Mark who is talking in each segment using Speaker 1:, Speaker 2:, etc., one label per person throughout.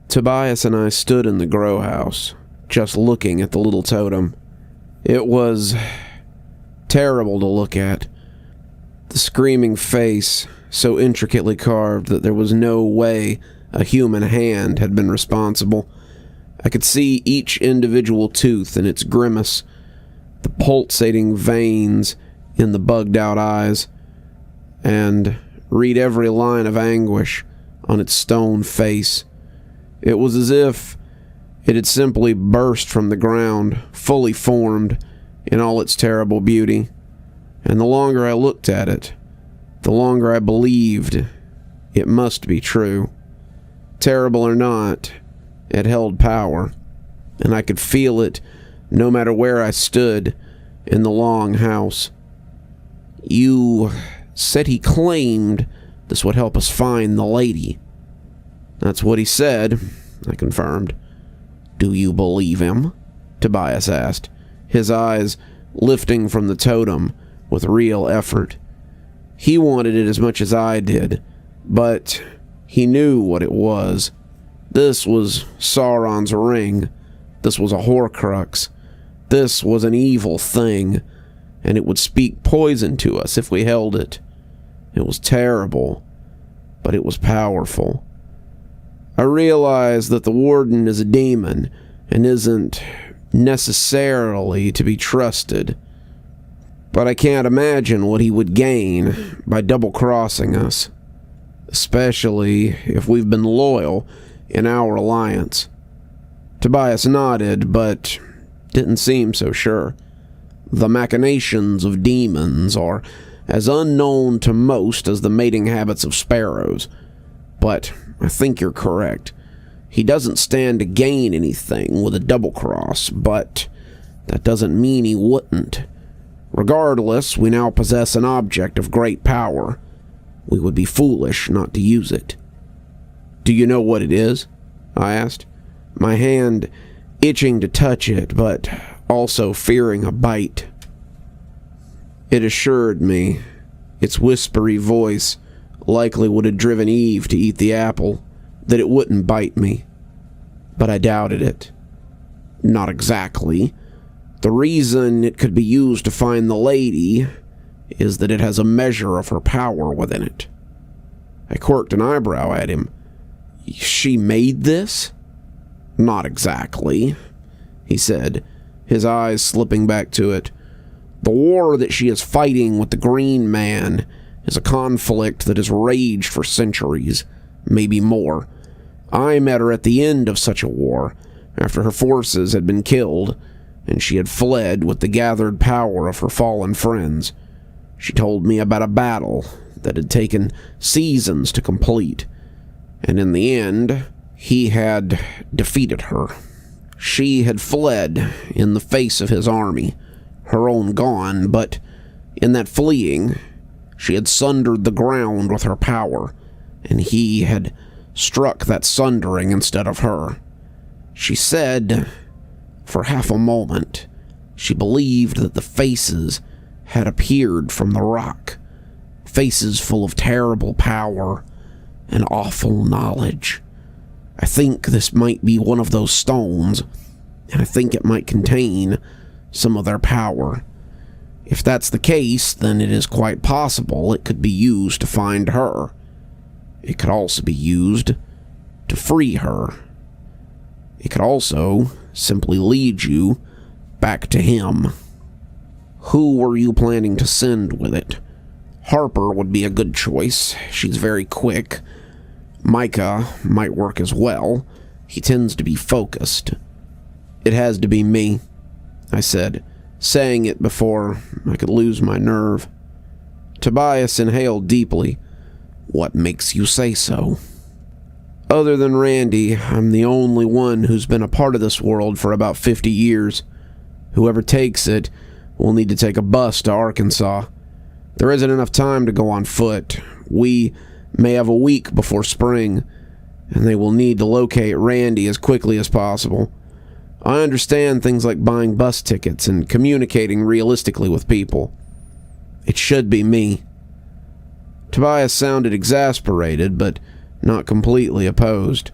Speaker 1: Tobias and I stood in the grow house, just looking at the little totem. It was terrible to look at. The screaming face, so intricately carved that there was no way a human hand had been responsible. I could see each individual tooth in its grimace, the pulsating veins in the bugged-out eyes, and read every line of anguish on its stone face. It was as if it had simply burst from the ground, fully formed in all its terrible beauty. And the longer I looked at it, the longer I believed it must be true. Terrible or not, it held power, and I could feel it no matter where I stood in the long house. You said he claimed this would help us find the lady. That's what he said, I confirmed. Do you believe him? Tobias asked, his eyes lifting from the totem with real effort. He wanted it as much as I did, but he knew what it was. This was Sauron's ring. This was a Horcrux. This was an evil thing, and it would speak poison to us if we held it. It was terrible, but it was powerful. I realized that the Warden is a demon and isn't necessarily to be trusted, but I can't imagine what he would gain by double-crossing us, especially if we've been loyal in our alliance. Tobias nodded, but didn't seem so sure. The machinations of demons are as unknown to most as the mating habits of sparrows, but I think you're correct. He doesn't stand to gain anything with a double cross, but that doesn't mean he wouldn't. Regardless, we now possess an object of great power. We would be foolish not to use it. Do you know what it is? I asked, my hand itching to touch it, but also fearing a bite. It assured me, its whispery voice likely would have driven Eve to eat the apple, that it wouldn't bite me. But I doubted it. Not exactly. The reason it could be used to find the lady is that it has a measure of her power within it. I quirked an eyebrow at him. She made this? Not exactly, he said, his eyes slipping back to it. The war that she is fighting with the Green Man is a conflict that has raged for centuries, maybe more. I met her at the end of such a war, after her forces had been killed, and she had fled with the gathered power of her fallen friends. She told me about a battle that had taken seasons to complete, and in the end, he had defeated her. She had fled in the face of his army, her own gone, but in that fleeing, she had sundered the ground with her power, and he had struck that sundering instead of her. She said, for half a moment, she believed that the faces had appeared from the rock, faces full of terrible power and awful knowledge. I think this might be one of those stones, and I think it might contain some of their power. If that's the case, then it is quite possible it could be used to find her. It could also be used to free her. It could also simply lead you back to him. Who were you planning to send with it? Harper would be a good choice. She's very quick. Micah might work as well. He tends to be focused. It has to be me, I said, saying it before I could lose my nerve. Tobias inhaled deeply. What makes you say so? Other than Randy, I'm the only one who's been a part of this world for about 50 years. Whoever takes it will need to take a bus to Arkansas. There isn't enough time to go on foot. We may have a week before spring, and they will need to locate Randy as quickly as possible. I understand things like buying bus tickets and communicating realistically with people. It should be me. Tobias sounded exasperated, but not completely opposed.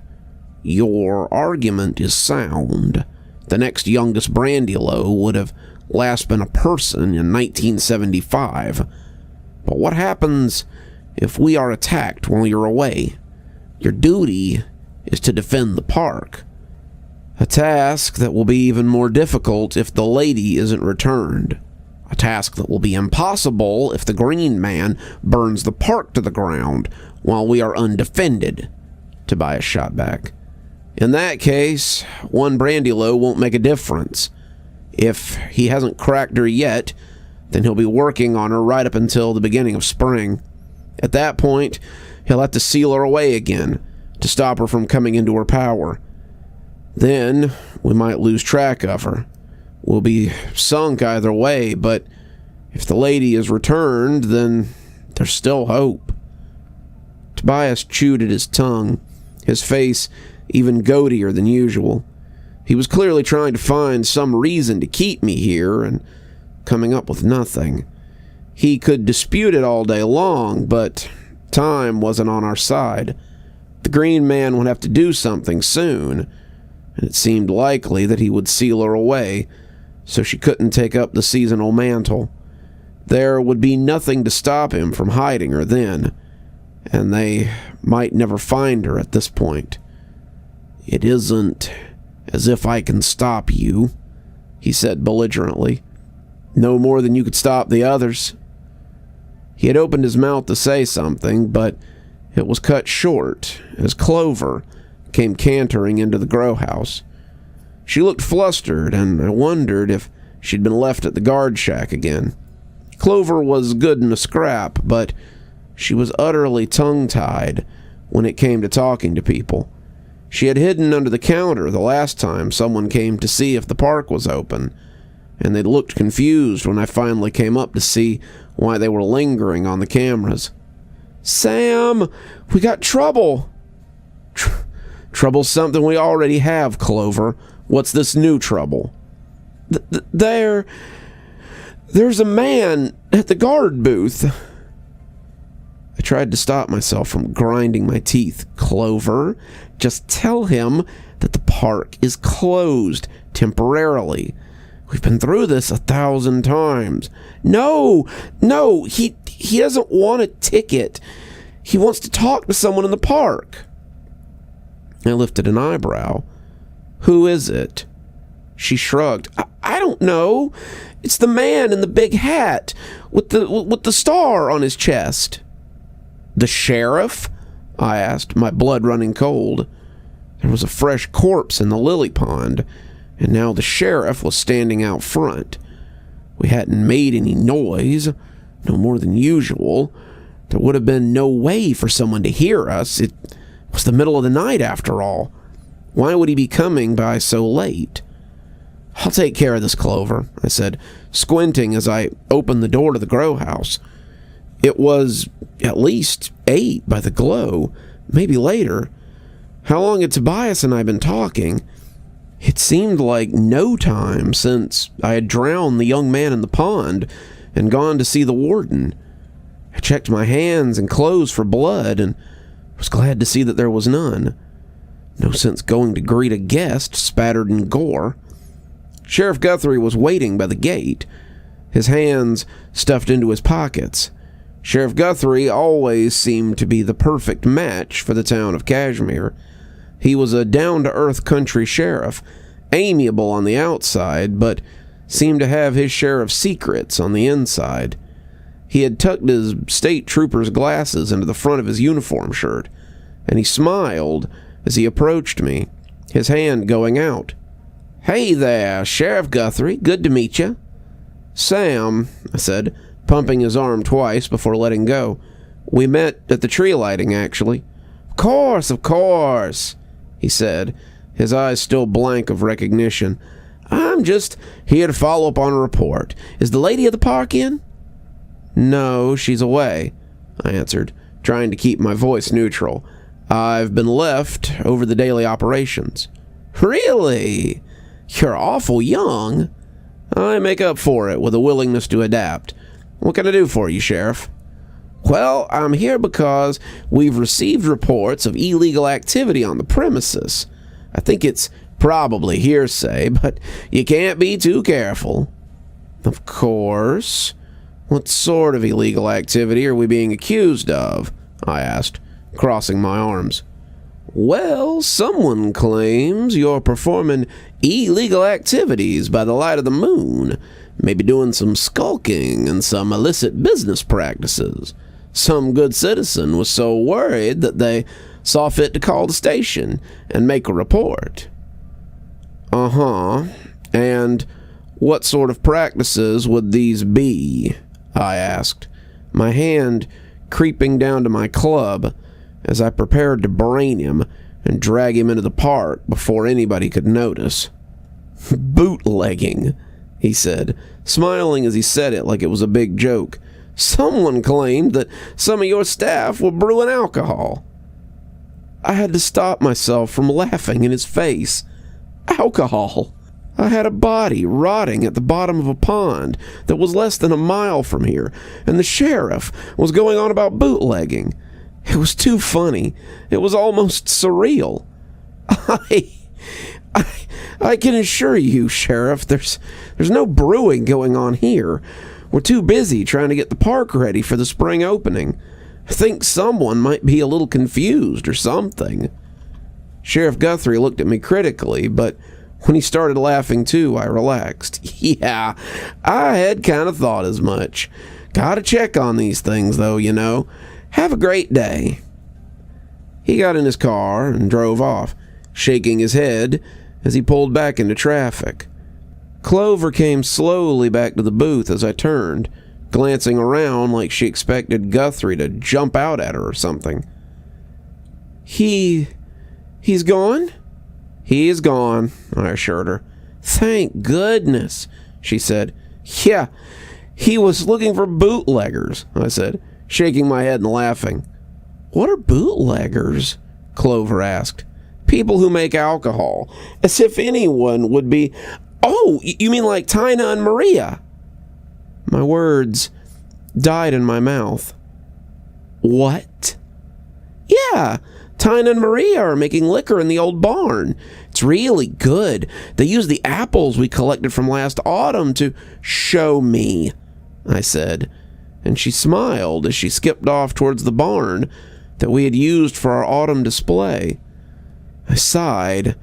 Speaker 1: Your argument is sound. The next youngest Brandylow would have last been a person in 1975. But what happens if we are attacked while you're away? Your duty is to defend the park. A task that will be even more difficult if the lady isn't returned. A task that will be impossible if the Green Man burns the park to the ground while we are undefended. Tobias shot back. In that case, one Brandylow won't make a difference. If he hasn't cracked her yet, then he'll be working on her right up until the beginning of spring. At that point, he'll have to seal her away again to stop her from coming into her power. Then we might lose track of her. We'll be sunk either way, but if the lady is returned, then there's still hope. Tobias chewed at his tongue, his face even goatier than usual. He was clearly trying to find some reason to keep me here and coming up with nothing. He could dispute it all day long, but time wasn't on our side. The Green Man would have to do something soon, and it seemed likely that he would seal her away so she couldn't take up the seasonal mantle. There would be nothing to stop him from hiding her then, and they might never find her at this point. It isn't as if I can stop you, he said belligerently. No more than you could stop the others. He had opened his mouth to say something, but it was cut short as Clover came cantering into the grow house. She looked flustered, and I wondered if she'd been left at the guard shack again. Clover was good in a scrap, but she was utterly tongue-tied when it came to talking to people. She had hidden under the counter the last time someone came to see if the park was open, and they looked confused when I finally came up to see why they were lingering on the cameras. "Sam, we got trouble." Trouble's something we already have, Clover. What's this new trouble? There's a man at the guard booth. I tried to stop myself from grinding my teeth. Clover, just tell him that the park is closed temporarily. We've been through this 1,000 times. No, he doesn't want a ticket. He wants to talk to someone in the park. I lifted an eyebrow. Who is it? She shrugged. I don't know. It's the man in the big hat with the star on his chest. The sheriff? I asked, my blood running cold. There was a fresh corpse in the lily pond, and now the sheriff was standing out front. We hadn't made any noise, no more than usual. There would have been no way for someone to hear us. It was the middle of the night, after all. Why would he be coming by so late? I'll take care of this, Clover, I said, squinting as I opened the door to the grow house. It was at least 8 by the glow, maybe later. How long had Tobias and I been talking? It seemed like no time since I had drowned the young man in the pond and gone to see the warden. I checked my hands and clothes for blood and was glad to see that there was none. No sense going to greet a guest spattered in gore. Sheriff Guthrie was waiting by the gate, his hands stuffed into his pockets. Sheriff Guthrie always seemed to be the perfect match for the town of Cashmere. He was a down-to-earth country sheriff, amiable on the outside, but seemed to have his share of secrets on the inside. He had tucked his state trooper's glasses into the front of his uniform shirt, and he smiled as he approached me, his hand going out. "Hey there, Sheriff Guthrie. Good to meet you." "Sam," I said, pumping his arm twice before letting go. "We met at the tree lighting, actually." Of course, he said, his eyes still blank of recognition. "I'm just here to follow up on a report. Is the lady of the park in?" "No, she's away," I answered, trying to keep my voice neutral. "I've been left over the daily operations." "Really? You're awful young." "I make up for it with a willingness to adapt. What can I do for you, Sheriff?" "Well, I'm here because we've received reports of illegal activity on the premises. I think it's probably hearsay, but you can't be too careful." "Of course. What sort of illegal activity are we being accused of?" I asked, crossing my arms. "Well, someone claims you're performing illegal activities by the light of the moon, maybe doing some skulking and some illicit business practices. Some good citizen was so worried that they saw fit to call the station and make a report." "Uh-huh. And what sort of practices would these be?" I asked, my hand creeping down to my club as I prepared to brain him and drag him into the park before anybody could notice. "Bootlegging," he said, smiling as he said it like it was a big joke. "Someone claimed that some of your staff were brewing alcohol." I had to stop myself from laughing in his face. Alcohol? I had a body rotting at the bottom of a pond that was less than a mile from here, and the sheriff was going on about bootlegging. It was too funny. It was almost surreal. I can assure you, Sheriff, there's no brewing going on here. We're too busy trying to get the park ready for the spring opening. I think someone might be a little confused or something." Sheriff Guthrie looked at me critically, but when he started laughing too, I relaxed. "Yeah, I had kind of thought as much. Gotta check on these things, though, you know. Have a great day." He got in his car and drove off, shaking his head as he pulled back into traffic. Clover came slowly back to the booth as I turned, glancing around like she expected Guthrie to jump out at her or something. He's gone?" "He is gone," I assured her. "Thank goodness," she said. "Yeah, he was looking for bootleggers," I said, shaking my head and laughing. "What are bootleggers?" Clover asked. "People who make alcohol. As if anyone would be..." "Oh, you mean like Tina and Maria?" My words died in my mouth. "What?" "Yeah, Tina and Maria are making liquor in the old barn. It's really good. They use the apples we collected from last autumn to..." "Show me," I said, and she smiled as she skipped off towards the barn that we had used for our autumn display. I sighed,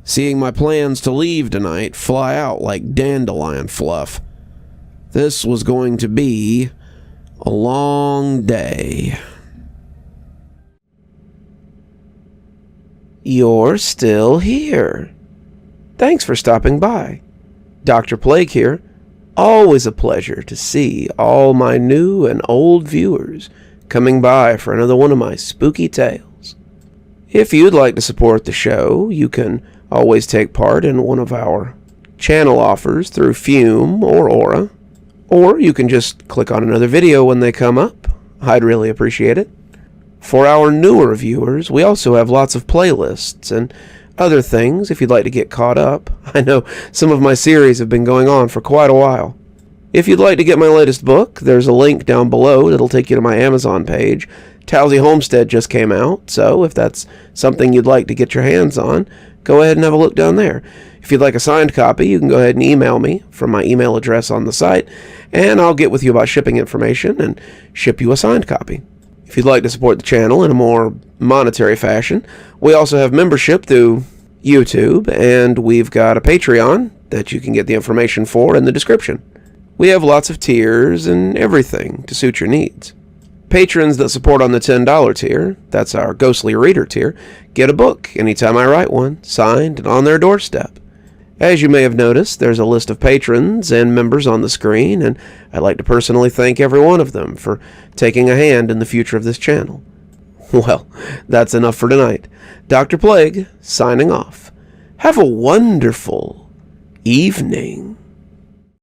Speaker 1: seeing my plans to leave tonight fly out like dandelion fluff. This was going to be a long day. You're still here. Thanks for stopping by. Dr. Plague here. Always a pleasure to see all my new and old viewers coming by for another one of my spooky tales. If you'd like to support the show, you can always take part in one of our channel offers through Fume or Aura, or you can just click on another video when they come up. I'd really appreciate it. For our newer viewers, we also have lots of playlists and other things if you'd like to get caught up. I know some of my series have been going on for quite a while. If you'd like to get my latest book, there's a link down below that'll take you to my Amazon page. Towesey Homestead just came out, so if that's something you'd like to get your hands on, go ahead and have a look down there. If you'd like a signed copy, you can go ahead and email me from my email address on the site, and I'll get with you about shipping information and ship you a signed copy. If you'd like to support the channel in a more monetary fashion, we also have membership through YouTube, and we've got a Patreon that you can get the information for in the description. We have lots of tiers and everything to suit your needs. Patrons that support on the $10 tier, that's our Ghostly Reader tier, get a book anytime I write one, signed and on their doorstep. As you may have noticed, there's a list of patrons and members on the screen, and I'd like to personally thank every one of them for taking a hand in the future of this channel. Well, that's enough for tonight. Dr. Plague, signing off. Have a wonderful evening.